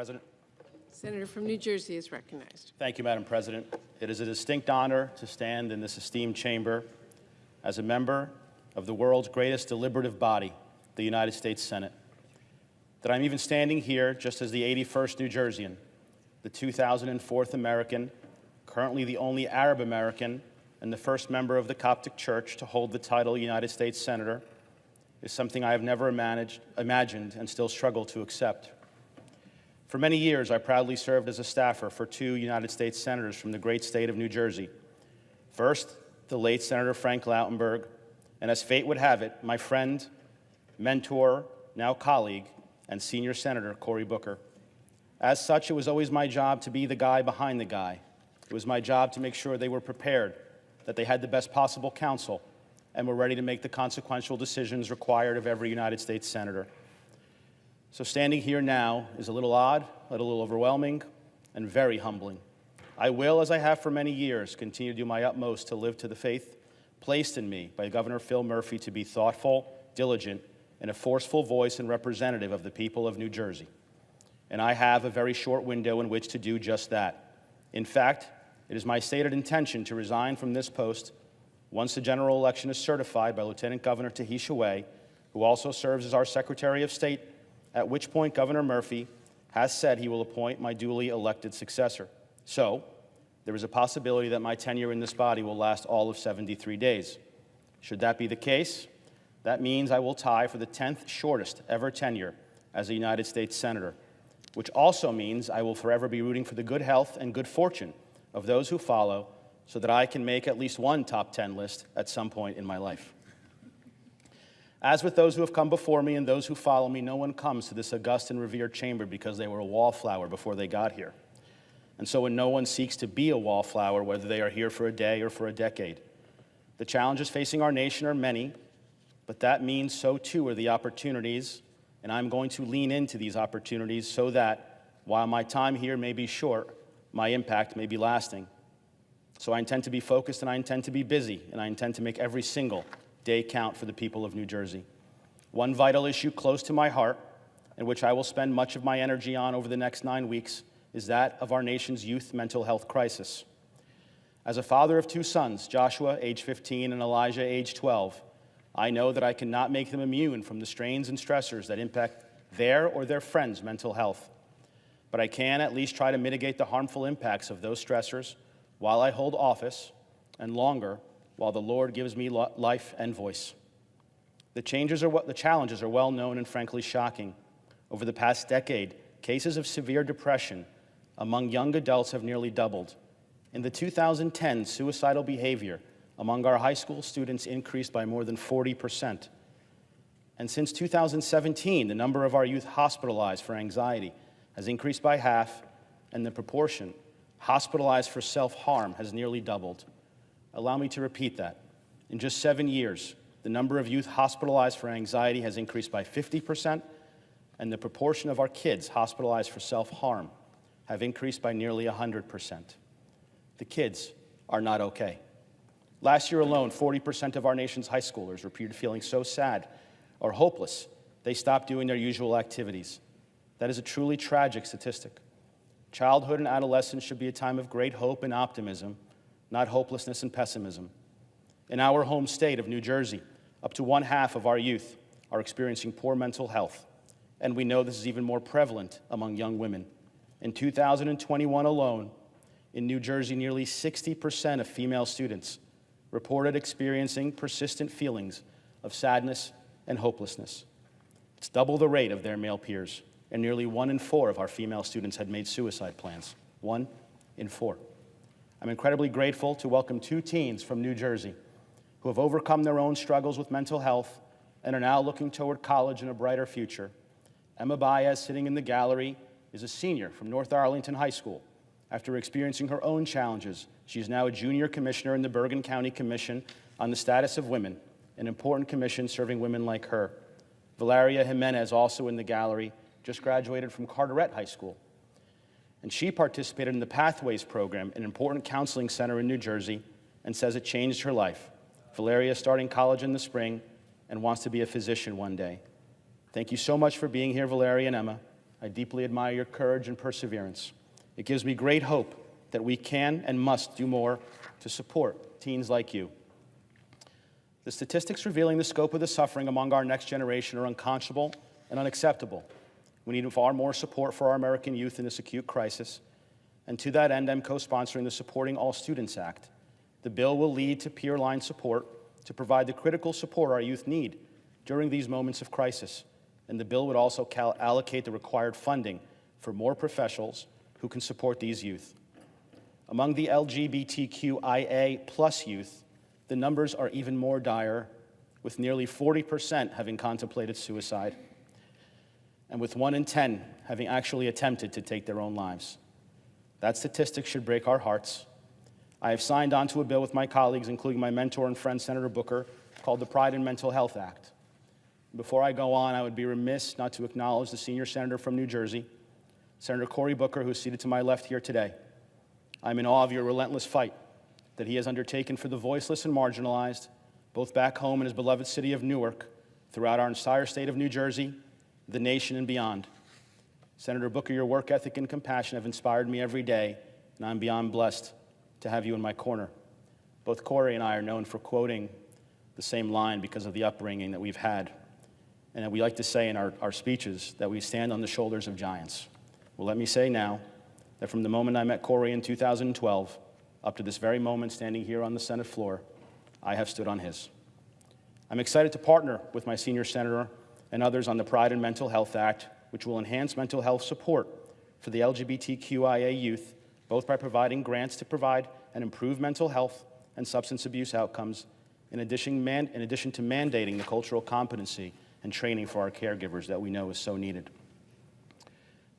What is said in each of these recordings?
President. Senator from New Jersey is recognized. Thank you, Madam President. It is a distinct honor to stand in this esteemed chamber as a member of the world's greatest deliberative body, the United States Senate. That I'm even standing here just as the 81st New Jerseyan, the 2004th American, currently the only Arab American, and the first member of the Coptic Church to hold the title United States Senator, is something I have never imagined and still struggle to accept. For many years, I proudly served as a staffer for two United States senators from the great state of New Jersey. First, the late Senator Frank Lautenberg, and as fate would have it, my friend, mentor, now colleague, and senior Senator Cory Booker. As such, it was always my job to be the guy behind the guy. It was my job to make sure they were prepared, that they had the best possible counsel, and were ready to make the consequential decisions required of every United States senator. So standing here now is a little odd, a little overwhelming, and very humbling. I will, as I have for many years, continue to do my utmost to live to the faith placed in me by Governor Phil Murphy to be thoughtful, diligent, and a forceful voice and representative of the people of New Jersey. And I have a very short window in which to do just that. In fact, it is my stated intention to resign from this post once the general election is certified by Lieutenant Governor Tahisha Way, who also serves as our Secretary of State, at which point Governor Murphy has said he will appoint my duly elected successor. So, there is a possibility that my tenure in this body will last all of 73 days. Should that be the case, that means I will tie for the 10th shortest ever tenure as a United States Senator, which also means I will forever be rooting for the good health and good fortune of those who follow so that I can make at least one top 10 list at some point in my life. As with those who have come before me and those who follow me, no one comes to this august and revered chamber because they were a wallflower before they got here. And so when no one seeks to be a wallflower, whether they are here for a day or for a decade, the challenges facing our nation are many, but that means so too are the opportunities, and I'm going to lean into these opportunities so that, while my time here may be short, my impact may be lasting. So I intend to be focused, and I intend to be busy, and I intend to make every single day count for the people of New Jersey. One vital issue close to my heart, and which I will spend much of my energy on over the next 9 weeks, is that of our nation's youth mental health crisis. As a father of two sons, Joshua, age 15, and Elijah, age 12, I know that I cannot make them immune from the strains and stressors that impact their or their friends' mental health. But I can at least try to mitigate the harmful impacts of those stressors while I hold office, and longer, while the Lord gives me life and voice. The challenges are well known and frankly shocking. Over the past decade, cases of severe depression among young adults have nearly doubled. In the 2010, suicidal behavior among our high school students increased by more than 40%. And since 2017, the number of our youth hospitalized for anxiety has increased by half, and the proportion hospitalized for self-harm has nearly doubled. Allow me to repeat that. In just 7 years, the number of youth hospitalized for anxiety has increased by 50%, and the proportion of our kids hospitalized for self-harm have increased by nearly 100%. The kids are not okay. Last year alone, 40% of our nation's high schoolers reported feeling so sad or hopeless they stopped doing their usual activities. That is a truly tragic statistic. Childhood and adolescence should be a time of great hope and optimism, not hopelessness and pessimism. In our home state of New Jersey, up to 1/2 of our youth are experiencing poor mental health, and we know this is even more prevalent among young women. In 2021 alone, in New Jersey, nearly 60% of female students reported experiencing persistent feelings of sadness and hopelessness. It's double the rate of their male peers, and nearly 1 in 4 of our female students had made suicide plans. 1 in 4. I'm incredibly grateful to welcome two teens from New Jersey who have overcome their own struggles with mental health and are now looking toward college and a brighter future. Emma Baez, sitting in the gallery, is a senior from North Arlington High School. After experiencing her own challenges, she is now a junior commissioner in the Bergen County Commission on the Status of Women, an important commission serving women like her. Valeria Jimenez, also in the gallery, just graduated from Carteret High School. And she participated in the Pathways program, an important counseling center in New Jersey, and says it changed her life. Valeria is starting college in the spring and wants to be a physician one day. Thank you so much for being here, Valeria and Emma. I deeply admire your courage and perseverance. It gives me great hope that we can and must do more to support teens like you. The statistics revealing the scope of the suffering among our next generation are unconscionable and unacceptable. We need far more support for our American youth in this acute crisis. And to that end, I'm co-sponsoring the Supporting All Students Act. The bill will lead to peer-line support to provide the critical support our youth need during these moments of crisis. And the bill would also allocate the required funding for more professionals who can support these youth. Among the LGBTQIA+ youth, the numbers are even more dire, with nearly 40% having contemplated suicide, and with 1 in 10 having actually attempted to take their own lives. That statistic should break our hearts. I have signed on to a bill with my colleagues, including my mentor and friend, Senator Booker, called the Pride in Mental Health Act. Before I go on, I would be remiss not to acknowledge the senior senator from New Jersey, Senator Cory Booker, who is seated to my left here today. I'm in awe of your relentless fight that he has undertaken for the voiceless and marginalized, both back home in his beloved city of Newark, throughout our entire state of New Jersey, the nation, and beyond. Senator Booker, your work ethic and compassion have inspired me every day, and I'm beyond blessed to have you in my corner. Both Cory and I are known for quoting the same line because of the upbringing that we've had. And we like to say in our speeches that we stand on the shoulders of giants. Well, let me say now that from the moment I met Cory in 2012, up to this very moment standing here on the Senate floor, I have stood on his. I'm excited to partner with my senior senator and others on the Pride in Mental Health Act, which will enhance mental health support for the LGBTQIA youth, both by providing grants to provide and improve mental health and substance abuse outcomes, in addition to mandating the cultural competency and training for our caregivers that we know is so needed.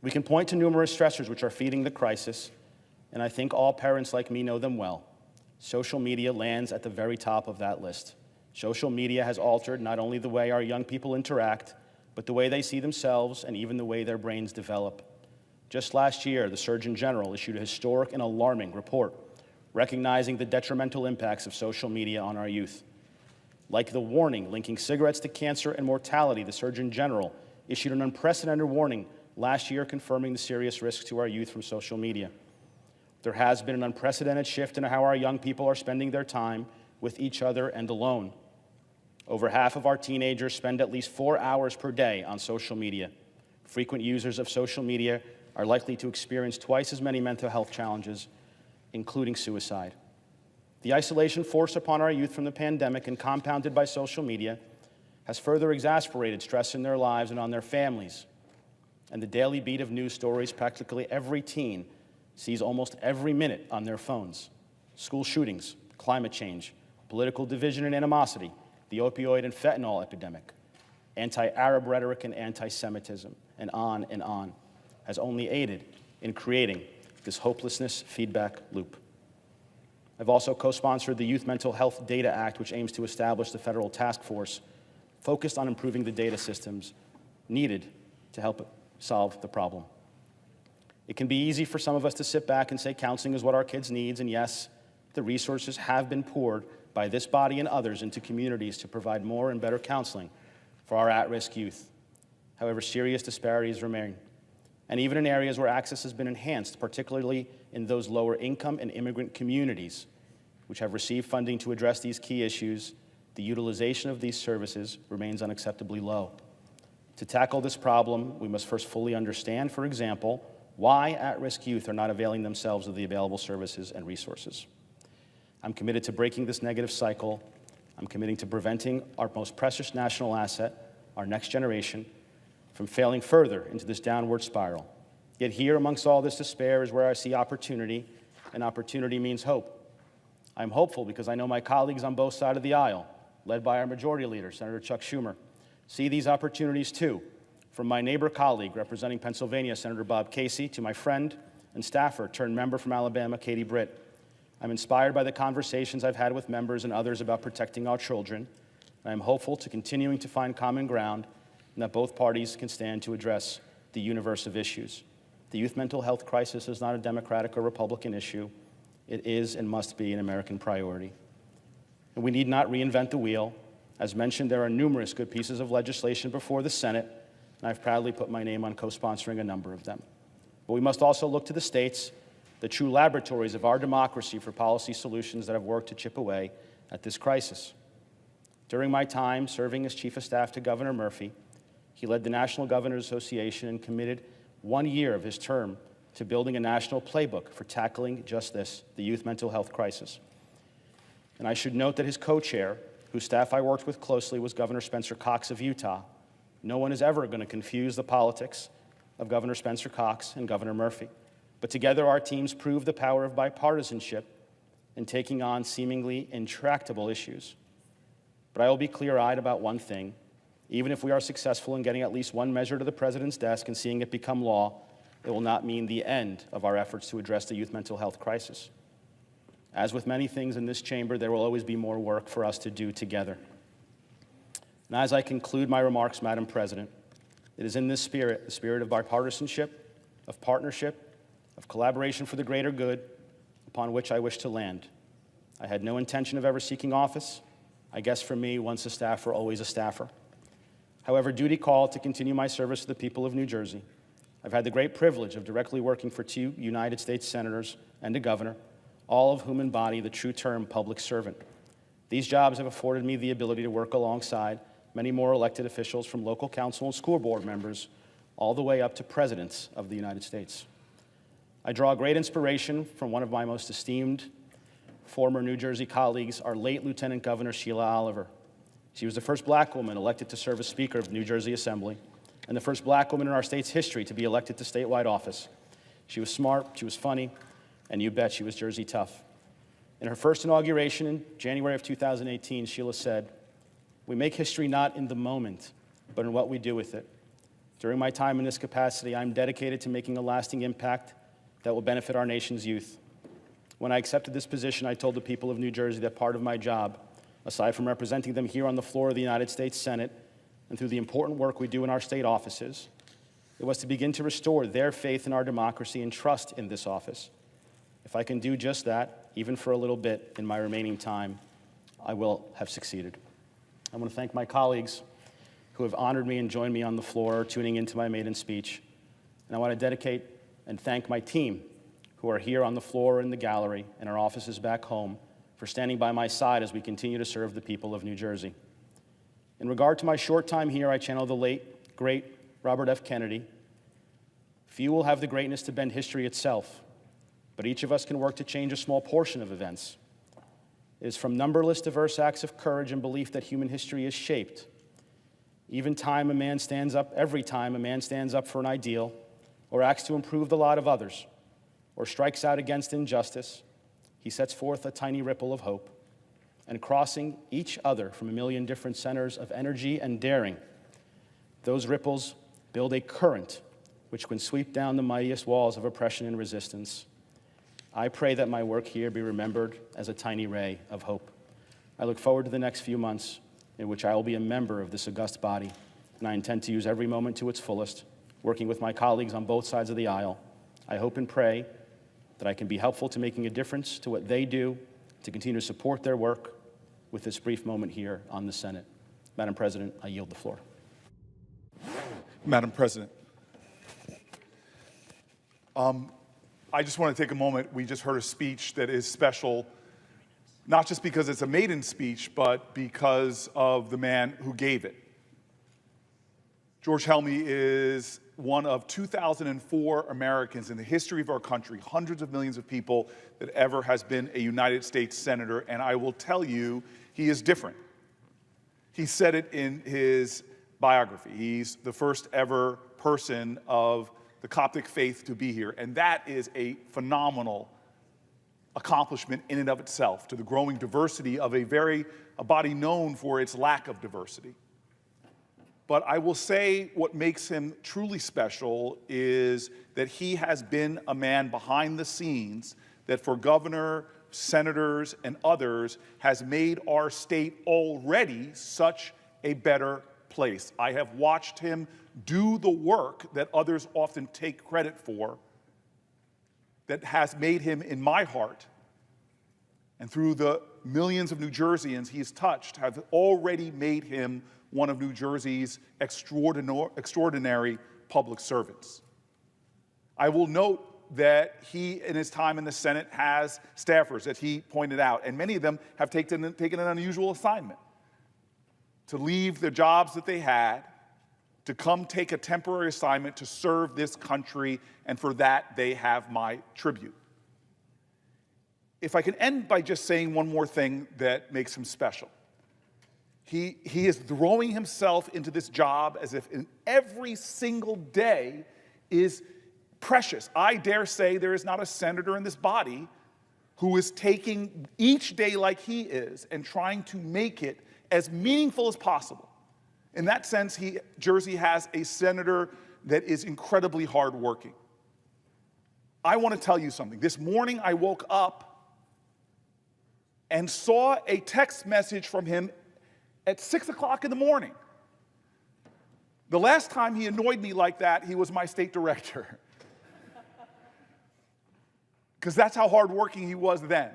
We can point to numerous stressors which are feeding the crisis, and I think all parents like me know them well. Social media lands at the very top of that list. Social media has altered not only the way our young people interact, but the way they see themselves and even the way their brains develop. Just last year, the Surgeon General issued a historic and alarming report recognizing the detrimental impacts of social media on our youth. Like the warning linking cigarettes to cancer and mortality, the Surgeon General issued an unprecedented warning last year confirming the serious risks to our youth from social media. There has been an unprecedented shift in how our young people are spending their time with each other and alone. Over half of our teenagers spend at least 4 hours per day on social media. Frequent users of social media are likely to experience twice as many mental health challenges, including suicide. The isolation forced upon our youth from the pandemic and compounded by social media has further exacerbated stress in their lives and on their families. And the daily beat of news stories, practically every teen sees almost every minute on their phones. School shootings, climate change, political division and animosity, the opioid and fentanyl epidemic, anti-Arab rhetoric and anti-Semitism, and on, has only aided in creating this hopelessness feedback loop. I've also co-sponsored the Youth Mental Health Data Act, which aims to establish the federal task force focused on improving the data systems needed to help solve the problem. It can be easy for some of us to sit back and say counseling is what our kids need, and yes, the resources have been poured by this body and others into communities to provide more and better counseling for our at-risk youth. However, serious disparities remain, and even in areas where access has been enhanced, particularly in those lower income and immigrant communities, which have received funding to address these key issues, the utilization of these services remains unacceptably low. To tackle this problem, we must first fully understand, for example, why at-risk youth are not availing themselves of the available services and resources. I'm committed to breaking this negative cycle. I'm committing to preventing our most precious national asset, our next generation, from failing further into this downward spiral. Yet here, amongst all this despair, is where I see opportunity, and opportunity means hope. I'm hopeful because I know my colleagues on both sides of the aisle, led by our Majority Leader, Senator Chuck Schumer, see these opportunities too. From my neighbor colleague representing Pennsylvania, Senator Bob Casey, to my friend and staffer turned member from Alabama, Katie Britt. I'm inspired by the conversations I've had with members and others about protecting our children. I am hopeful to continuing to find common ground and that both parties can stand to address the universe of issues. The youth mental health crisis is not a Democratic or Republican issue. It is and must be an American priority. And we need not reinvent the wheel. As mentioned, there are numerous good pieces of legislation before the Senate, and I've proudly put my name on co-sponsoring a number of them. But we must also look to the states, the true laboratories of our democracy, for policy solutions that have worked to chip away at this crisis. During my time serving as Chief of Staff to Governor Murphy, he led the National Governors Association and committed 1 year of his term to building a national playbook for tackling just this, the youth mental health crisis. And I should note that his co-chair, whose staff I worked with closely, was Governor Spencer Cox of Utah. No one is ever going to confuse the politics of Governor Spencer Cox and Governor Murphy. But together our teams proved the power of bipartisanship in taking on seemingly intractable issues. But I will be clear-eyed about one thing. Even if we are successful in getting at least one measure to the President's desk and seeing it become law, it will not mean the end of our efforts to address the youth mental health crisis. As with many things in this chamber, there will always be more work for us to do together. And as I conclude my remarks, Madam President, it is in this spirit, the spirit of bipartisanship, of partnership, of collaboration for the greater good, upon which I wish to land. I had no intention of ever seeking office. I guess for me, once a staffer, always a staffer. However, duty called to continue my service to the people of New Jersey. I've had the great privilege of directly working for 2 United States senators and a governor, all of whom embody the true term public servant. These jobs have afforded me the ability to work alongside many more elected officials, from local council and school board members all the way up to presidents of the United States. I draw great inspiration from one of my most esteemed former New Jersey colleagues, our late Lieutenant Governor Sheila Oliver. She was the first black woman elected to serve as Speaker of the New Jersey Assembly, and the first black woman in our state's history to be elected to statewide office. She was smart, she was funny, and you bet she was Jersey tough. In her first inauguration in January of 2018, Sheila said, "We make history not in the moment, but in what we do with it. During my time in this capacity, I'm dedicated to making a lasting impact that will benefit our nation's youth. When I accepted this position, I told the people of New Jersey that part of my job, aside from representing them here on the floor of the United States Senate and through the important work we do in our state offices, it was to begin to restore their faith in our democracy and trust in this office. If I can do just that, even for a little bit in my remaining time, I will have succeeded." I want to thank my colleagues who have honored me and joined me on the floor, tuning into my maiden speech. And I want to dedicate and thank my team who are here on the floor in the gallery and our offices back home for standing by my side as we continue to serve the people of New Jersey. In regard to my short time here, I channel the late, great Robert F. Kennedy. Few will have the greatness to bend history itself, but each of us can work to change a small portion of events. It is from numberless diverse acts of courage and belief that human history is shaped. Every time a man stands up for an ideal, or acts to improve the lot of others, or strikes out against injustice, he sets forth a tiny ripple of hope. And crossing each other from a million different centers of energy and daring, those ripples build a current which can sweep down the mightiest walls of oppression and resistance. I pray that my work here be remembered as a tiny ray of hope. I look forward to the next few months in which I will be a member of this august body, and I intend to use every moment to its fullest, working with my colleagues on both sides of the aisle. I hope and pray that I can be helpful to making a difference to what they do, to continue to support their work with this brief moment here on the Senate. Madam President, I yield the floor. Madam President, I just want to take a moment. We just heard a speech that is special, not just because it's a maiden speech, but because of the man who gave it. George Helmy is one of 2,004 Americans in the history of our country, hundreds of millions of people, that ever has been a United States Senator, and I will tell you, he is different. He said it in his biography. He's the first ever person of the Coptic faith to be here, and that is a phenomenal accomplishment in and of itself, to the growing diversity of a body known for its lack of diversity. But I will say what makes him truly special is that he has been a man behind the scenes that, for governor, senators, and others, has made our state already such a better place. I have watched him do the work that others often take credit for, that has made him, in my heart and through the millions of New Jerseyans he has touched, have already made him one of New Jersey's extraordinary public servants. I will note that he, in his time in the Senate, has staffers that he pointed out, and many of them have taken an unusual assignment to leave the jobs that they had, to come take a temporary assignment to serve this country, and for that they have my tribute. If I can end by just saying one more thing that makes him special. He is throwing himself into this job as if in every single day is precious. I dare say there is not a senator in this body who is taking each day like he is and trying to make it as meaningful as possible. In that sense, Jersey has a senator that is incredibly hardworking. I want to tell you something. This morning I woke up and saw a text message from him at 6 o'clock in the morning. The last time he annoyed me like that, he was my state director. Because that's how hardworking he was then.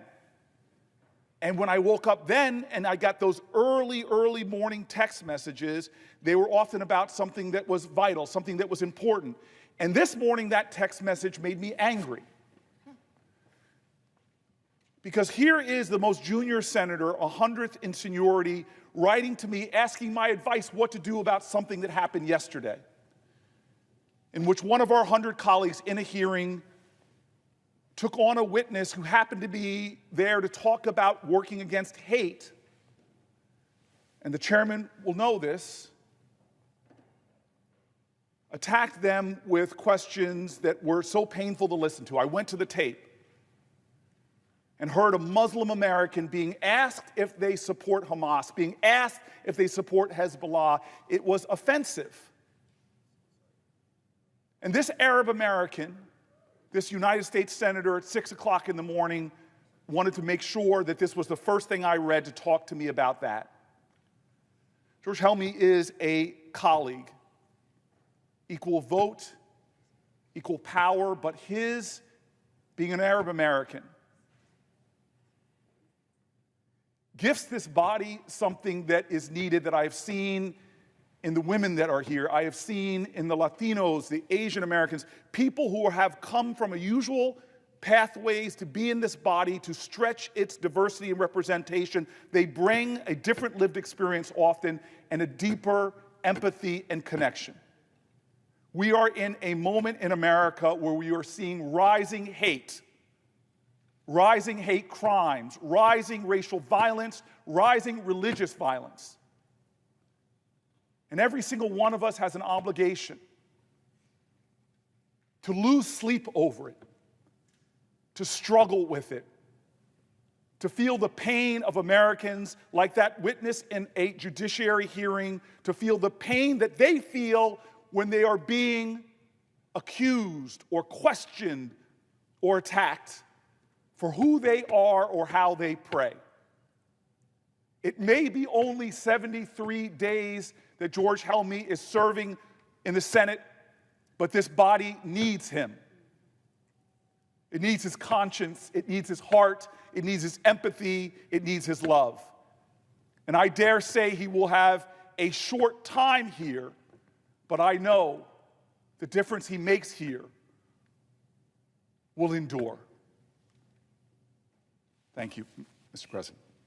And when I woke up then and I got those early morning text messages, they were often about something that was vital, something that was important. And this morning, that text message made me angry. Because here is the most junior senator, 100th in seniority, writing to me, asking my advice what to do about something that happened yesterday, in which one of our 100 colleagues in a hearing took on a witness who happened to be there to talk about working against hate. And the chairman will know this, attacked them with questions that were so painful to listen to. I went to the tape and heard a Muslim American being asked if they support Hamas, being asked if they support Hezbollah. It was offensive. And this Arab American, this United States senator at 6 o'clock in the morning, wanted to make sure that this was the first thing I read to talk to me about that. George Helmy is a colleague. Equal vote, equal power, but his being an Arab American gifts this body something that is needed, that I have seen in the women that are here. I have seen in the Latinos, the Asian Americans, people who have come from unusual pathways to be in this body, to stretch its diversity and representation. They bring a different lived experience often and a deeper empathy and connection. We are in a moment in America where we are seeing rising hate crimes, rising racial violence, rising religious violence. And every single one of us has an obligation to lose sleep over it, to struggle with it, to feel the pain of Americans like that witness in a judiciary hearing, to feel the pain that they feel when they are being accused or questioned or attacked for who they are or how they pray. It may be only 73 days that George Helmy is serving in the Senate, but this body needs him. It needs his conscience, it needs his heart, it needs his empathy, it needs his love. And I dare say he will have a short time here, but I know the difference he makes here will endure. Thank you, Mr. President.